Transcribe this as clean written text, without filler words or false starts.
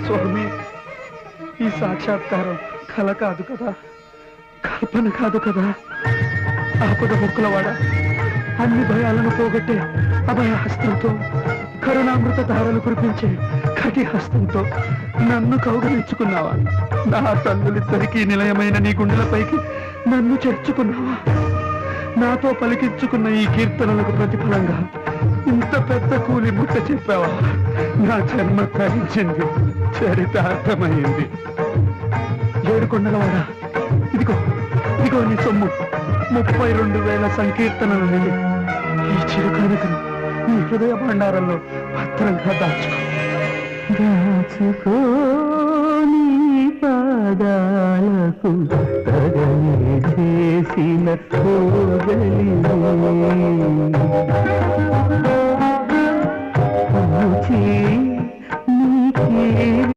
స్వామి, ఈ సాక్షాత్కారం కల కాదు కదా, కల్పన కాదు కదా. ఆపద మొక్కులవాడ, అన్ని భయాలను పోగొట్టే అభయ హస్తంతో, కరుణామృత ధారలు కురిపించే కటి హస్తంతో నన్ను కౌగలించుకున్నావా? నా తల్లులిద్దరికీ నిలయమైన నీ గుండెలపైకి నన్ను చేర్చుకున్నావా? నాతో పలికించుకున్న ఈ కీర్తనలకు ప్రతిఫలంగా ఇంత పెద్ద కూలి ముట్ట చెప్పావా? నా జన్మ తరించింది, చరితార్థమైంది. ఏడుకొండలవాడా, ఇదిగో ఇదిగో నీ సొమ్ము. 32,000 సంకీర్తనలు నిండి ఈ చిరుకానుకను నీ హృదయ భండారంలో భద్రంగా దాచుకో. నీ పాదాలకు తగని చేసిన